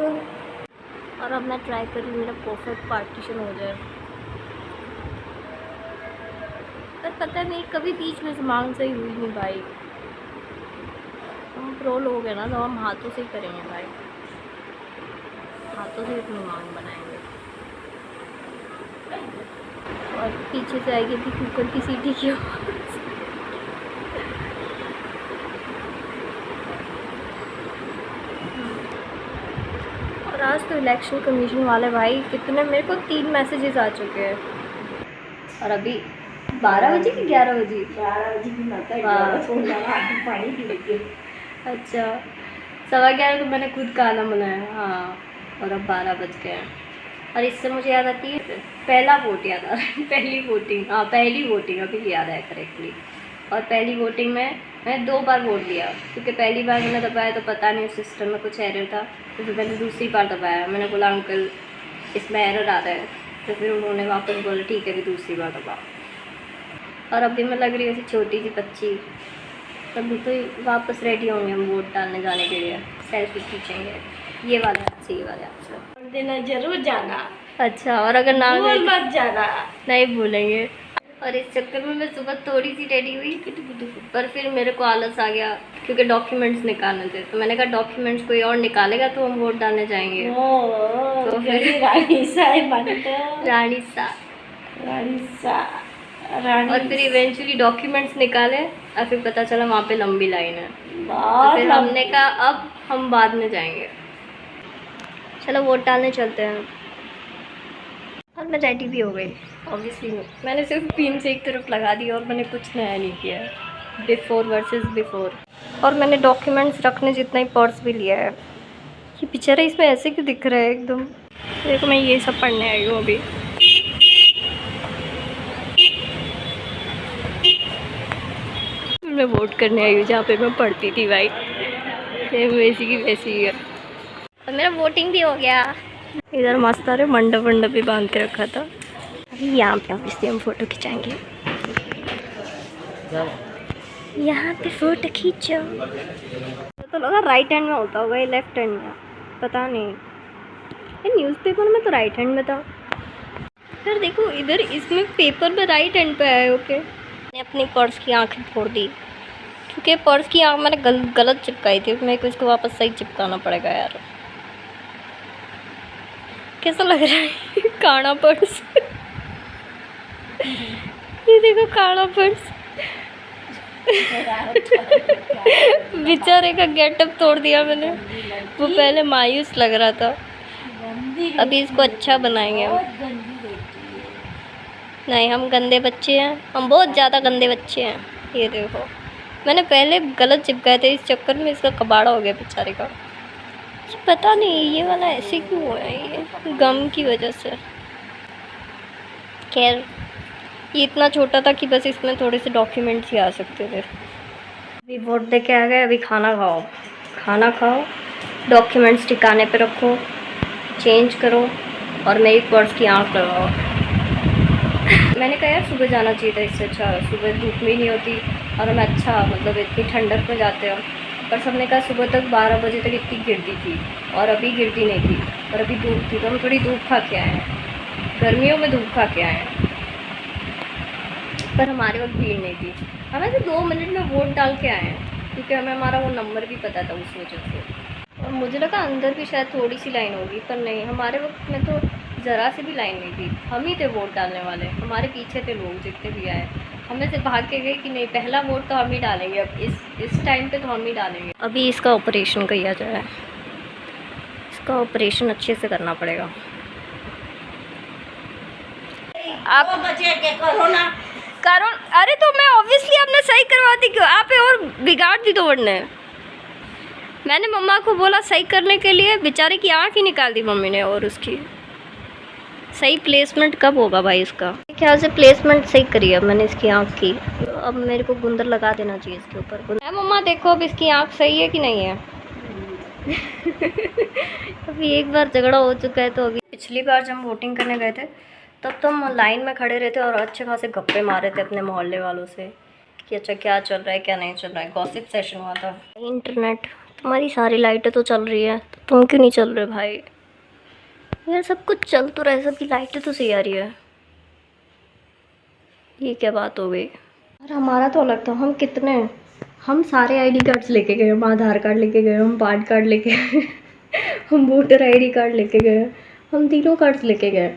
और अब मैं ट्राई कर रही हूँ मेरा परफेक्ट पार्टीशन हो जाए। पर पता नहीं कभी बीच में से मांग सही हुई नहीं भाई। हम प्रो लोग हैं ना, तो हम हाथों से ही करेंगे भाई, हाथों से अपनी मांग बनाएंगे। और पीछे से आएगी थी कुकर की सीटी की आवाज़। और आज तो इलेक्शन कमीशन वाले भाई कितने, मेरे को 3 मैसेजेस आ चुके हैं। और अभी 12 बजे कि 11 बजे? 12 बजे की माता पानी पी लेती। अच्छा, 11:15 तो मैंने खुद खाना बनाया। हाँ, और अब 12 बज गए हैं। और इससे मुझे याद आती है पहला वोट याद आ रहा है। पहली वोटिंग, हाँ पहली वोटिंग अभी याद है करेक्टली। और पहली वोटिंग में मैंने 2 बार वोट दिया, क्योंकि पहली बार मैंने दबाया तो पता नहीं उस सिस्टम में कुछ एरर था, तो फिर मैंने दूसरी बार दबाया। मैंने बोला अंकल इसमें एरर आ रहा है, तो फिर उन्होंने वापस बोला ठीक है, भी दूसरी बार दबाओ। और अभी मैं लग रही है ऐसी छोटी सी बच्ची, तभी तो वापस रेडी होंगे हम वोट डालने जाने के लिए। सेल्फी खींचेंगे, ये वाला आपसे, ये वाला आपसे देना जरूर जाना। अच्छा, और अगर ना गए भूल मत जाना। नहीं भूलेंगे। और इस चक्कर में मैं सुबह थोड़ी सी रेडी हुई, पर फिर मेरे को आलस आ गया, क्योंकि डॉक्यूमेंट्स निकालने थे। तो मैंने कहा डॉक्यूमेंट्स कोई और निकालेगा तो हम वोट डालने जाएंगे। तो फिर रानी साहब रानी सा और फिर इवेंचुअली डॉक्यूमेंट्स निकाले, और फिर पता चला वहाँ पे लंबी लाइन है। तो फिर हमने कहा अब हम बाद में जाएंगे, चलो वोट डालने चलते हैं। और मैं रेडी भी हो गई ऑब्वियसली। मैंने सिर्फ पिन से एक तरफ लगा दी और मैंने कुछ नया नहीं किया है, बिफोर वर्सेस बिफोर। और मैंने डॉक्यूमेंट्स रखने जितना ही पर्स भी लिया है। ये बेचारा इसमें ऐसे क्यों दिख रहा है एकदम। देखो मैं ये सब पढ़ने आई हूँ अभी। मैं वोट करने आई हूँ जहाँ पे मैं पढ़ती थी भाई, वैसी की वैसी है। और मेरा वोटिंग भी हो गया। इधर मस्त आ रहे मंडप वंडप भी बांध के रखा था। अभी यहाँ पे ऑब्वियसली हम फ़ोटो खिंचाएंगे, यहाँ पे फ़ोटो खींचो। तो लगा राइट हैंड में होता होगा, ये लेफ्ट हैंड में, पता नहीं। ये न्यूज़पेपर में तो राइट हैंड में था। फिर देखो इधर इसमें पेपर में राइट हैंड पे आया। ओके, मैंने अपनी पर्स की आँखें फोड़ दी, क्योंकि पर्स की आँख मैंने गलत चिपकाई थी। मेरे को इसको वापस सही चिपकाना पड़ेगा यार। कैसा लग रहा है काड़ा पर्स। ये देखो काड़ा पर्स। बेचारे का गेटअप तोड़ दिया मैंने। वो पहले मायूस लग रहा था, अभी इसको अच्छा बनाएंगे हम। नहीं, हम गंदे बच्चे हैं, हम बहुत ज़्यादा गंदे बच्चे हैं। ये देखो मैंने पहले गलत चिपकाए थे, इस चक्कर में इसका कबाड़ा हो गया बेचारे का। पता नहीं ये वाला ऐसे क्यों हुआ है, ये गम की वजह से। खैर ये इतना छोटा था कि बस इसमें थोड़े से डॉक्यूमेंट्स ही आ सकते थे। अभी वोट दे के आ गए, अभी खाना खाओ, खाना खाओ, डॉक्यूमेंट्स ठिकाने पे रखो, चेंज करो, और मेरी पर्स की आँख लगाओ। मैंने कहा यार सुबह जाना चाहिए था, इससे अच्छा सुबह धूप भी नहीं होती और हमें अच्छा मतलब इतनी ठंडक में जाते हो। पर सबने कहा सुबह तक 12 बजे तक इतनी गिरती थी और अभी गिरती नहीं थी, और अभी धूप थी, तो हम थोड़ी धूप खा के आए हैं, गर्मियों में धूप खा के आए हैं। पर हमारे वक्त भीड़ नहीं थी, हमें तो 2 मिनट में वोट डाल के आए हैं, क्योंकि हमें हमारा वो नंबर भी पता था उस वजह से। और मुझे लगा अंदर भी शायद थोड़ी सी लाइन होगी, पर नहीं, हमारे वक्त में तो ज़रा से भी लाइन नहीं थी। हम ही थे वोट डालने वाले, हमारे पीछे थे लोग जितने भी आए। हमें से भाग के गए कि नहीं पहला वोट तो हम ही डालेंगे, अब इस टाइम पे तो हम ही डालेंगे। अभी इसका ऑपरेशन किया जाए, इसका ऑपरेशन अच्छे से करना पड़ेगा। आप बचे के करो ना करो। अरे तो मैं ऑब्वियसली आपने सही करवाती क्यों, आप और बिगाड़ दी तो वरने। मैंने मम्मा को बोला सही करने के लिए, बेचारे की आँख ही निकाल दी मम्मी ने। और उसकी सही प्लेसमेंट कब होगा भाई इसका? ख्याल से प्लेसमेंट सही करी अब मैंने इसकी आँख की। अब मेरे को गुंदर लगा देना चाहिए इसके ऊपर। मम्मा देखो अब इसकी आँख सही है कि नहीं है। अभी एक बार झगड़ा हो चुका है, तो अभी पिछली बार जब हम वोटिंग करने गए थे तब तो हम लाइन में खड़े रहते और अच्छे खासे गप्पे मार रहे थे अपने मोहल्ले वालों से कि अच्छा क्या चल रहा है क्या नहीं चल रहा है। गॉसिप सेशन हुआ था। इंटरनेट हमारी सारी लाइटें तो चल रही है, तो तुम क्यों नहीं चल रहे भाई? यार सब कुछ चल तो रहा है, सबकी लाइटें तो सही आ रही है, ये क्या बात हो गई? यार हमारा तो अलग था, हम कितने, हम सारे आईडी कार्ड्स लेके गए, हम आधार कार्ड लेके गए, हम पैन कार्ड लेके गए हम वोटर आईडी कार्ड लेके गए, हम तीनों कार्ड्स लेके गए।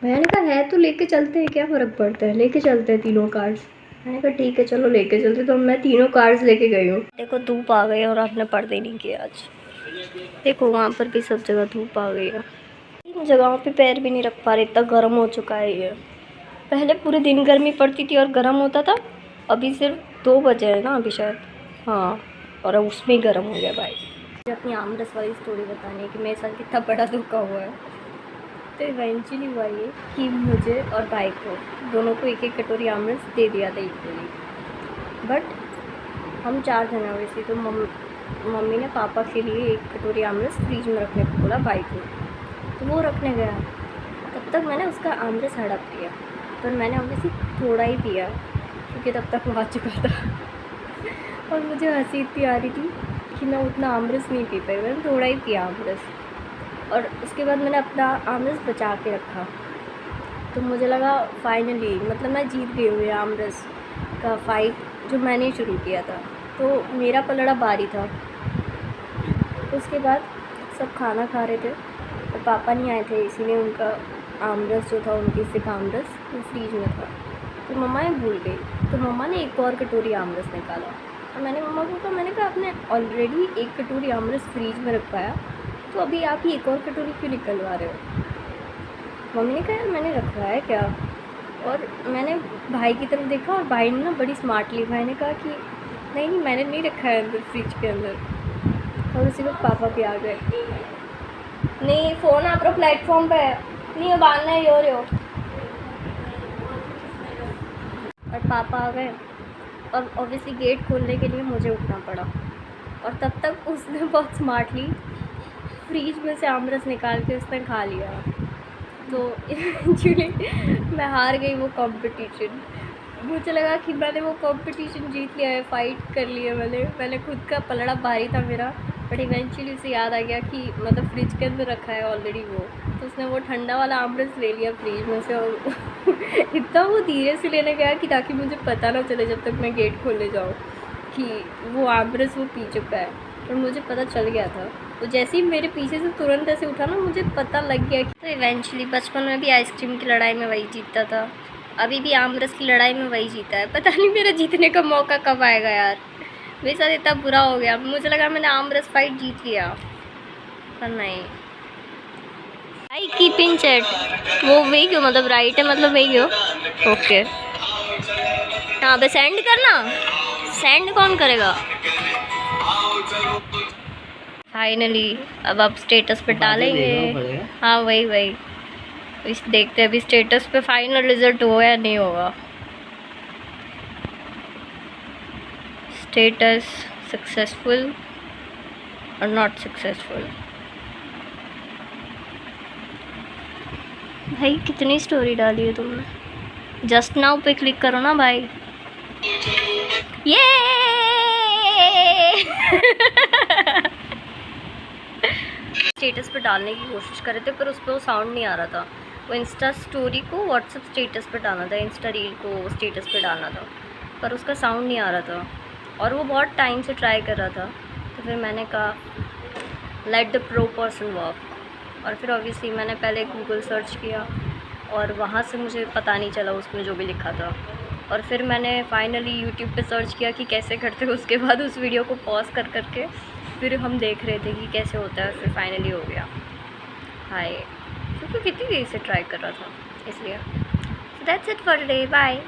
भैया ने कहा है तो लेके चलते हैं, क्या फ़र्क पड़ता है, लेके चलते हैं तीनों कार्ड्स। मैंने कहा ठीक है चलो लेके चलते, तो मैं तीनों कार्ड्स लेके गई हूँ। देखो धूप आ गई और आपने पर्दे नहीं किए आज, देखो वहाँ पर भी सब जगह धूप आ गई है, इन जगहों पे पैर भी नहीं रख पा रहे, इतना गर्म हो चुका है ये। पहले पूरे दिन गर्मी पड़ती थी और गर्म होता था, अभी सिर्फ 2 बजे है ना अभी शायद, हाँ, और उसमें ही गर्म हो गया भाई। मुझे अपनी आमरस वाली स्टोरी बतानी है कि मेरे साथ कितना बड़ा धोखा हुआ है। तो इवेंचुअली हुआ ये कि मुझे और भाई को दोनों को एक कटोरी आमरस दे दिया था इक्वली, बट हम 4 जने हुए थे, तो मम्मी ने पापा के लिए 1 कटोरी आमरस फ्रिज में रखने को बोला भाई को, तो वो रखने गया। तब तक मैंने उसका आमरस हड़प लिया, पर मैंने ऑब्वियसली थोड़ा ही पिया क्योंकि तब तक वो आ चुका था और मुझे हंसी इतनी आ रही थी कि मैं उतना आमरस नहीं पी पाई, मैंने थोड़ा ही पिया आमरस। और उसके बाद मैंने अपना आमरस बचा के रखा, तो मुझे लगा फाइनली मतलब मैं जीत गई हूँ ये आमरस का फाइट जो मैंने शुरू किया था। तो मेरा पलड़ा बारी था। उसके बाद सब खाना खा रहे थे और पापा नहीं आए थे, इसीलिए उनका आमरस जो था, उनकी सिर्फ आमरस वो फ्रीज में था, तो मम्मा ये भूल गई, तो मम्मा ने 1 और कटोरी आमरस निकाला। और मैंने मम्मा को कहा, मैंने कहा आपने ऑलरेडी 1 कटोरी आमरस फ्रीज में रखवाया, तो अभी आप ही 1 और कटोरी क्यों निकलवा रहे हो? मम्मी ने कहा यार मैंने रखवाया क्या? और मैंने भाई की तरफ देखा और भाई ने ना बड़ी स्मार्टली, भाई ने कहा कि नहीं नहीं मैंने नहीं रखा है अंदर फ्रिज के अंदर। और उसी वक्त पापा भी आ गए, नहीं फ़ोन आप प्लेटफॉर्म पे है, नहीं अब आना है यो रो। और पापा आ गए और ऑब्वियसली गेट खोलने के लिए मुझे उठना पड़ा, और तब तक उसने बहुत स्मार्टली फ्रीज में से आमरस निकाल के उसने खा लिया। तो एक्चुअली मैं हार गई वो कंपटीशन। मुझे लगा कि मैंने वो कंपटीशन जीत लिया है, फ़ाइट कर लिया मैंने खुद का पलड़ा भारी था मेरा, बट इवेंचुअली उसे याद आ गया कि मतलब फ्रिज के अंदर रखा है ऑलरेडी वो, तो उसने वो ठंडा वाला आमरस ले लिया फ्रिज में से और इतना वो धीरे से लेने गया कि ताकि मुझे पता ना चले जब तक मैं गेट खोलने जाऊँ कि वो आमरस वो पी चुका है। और मुझे पता चल गया था, तो जैसे ही मेरे पीछे से तुरंत ऐसे उठा ना, मुझे पता लग गया कि। तो इवेंचुअली बचपन में भी आइसक्रीम की लड़ाई में वही जीतता था, अभी भी आमरस की लड़ाई में वही जीता है। पता नहीं मेरा जीतने का मौका कब आएगा यार, मेरे साथ इतना बुरा हो गया। मुझे लगा मैंने आमरस फाइट जीत लिया, पर नहीं। आई कीप इन चैट, वो वही क्यों, मतलब राइट है, मतलब वही क्यों, ओके। हाँ बस सेंड करना, सेंड कौन करेगा? फाइनली अब आप स्टेटस पे डालेंगे। हाँ वही इस देखते हैं अभी स्टेटस पे फाइनल रिजल्ट हुआ या नहीं होगा। स्टेटस सक्सेसफुल और नॉट सक्सेसफुल। भाई कितनी स्टोरी डाली है तुमने? जस्ट नाउ पे क्लिक करो ना भाई, ये स्टेटस पे डालने की कोशिश कर रहे थे, पर उस पर वो साउंड नहीं आ रहा था। वो इंस्टा स्टोरी को व्हाट्सएप स्टेटस पे डालना था, इंस्टा रील को स्टेटस पे डालना था, पर उसका साउंड नहीं आ रहा था और वो बहुत टाइम से ट्राई कर रहा था। तो फिर मैंने कहा let the pro person work. और फिर ऑब्वियसली मैंने पहले गूगल सर्च किया और वहाँ से मुझे पता नहीं चला उसमें जो भी लिखा था, और फिर मैंने फाइनली यूट्यूब पे सर्च किया कि कैसे करते हैं। उसके बाद उस वीडियो को पॉज कर करके फिर हम देख रहे थे कि कैसे होता है, फिर फाइनली हो गया। हाय, क्योंकि कितनी देर से ट्राई कर रहा था इसलिए। That's it for today, bye.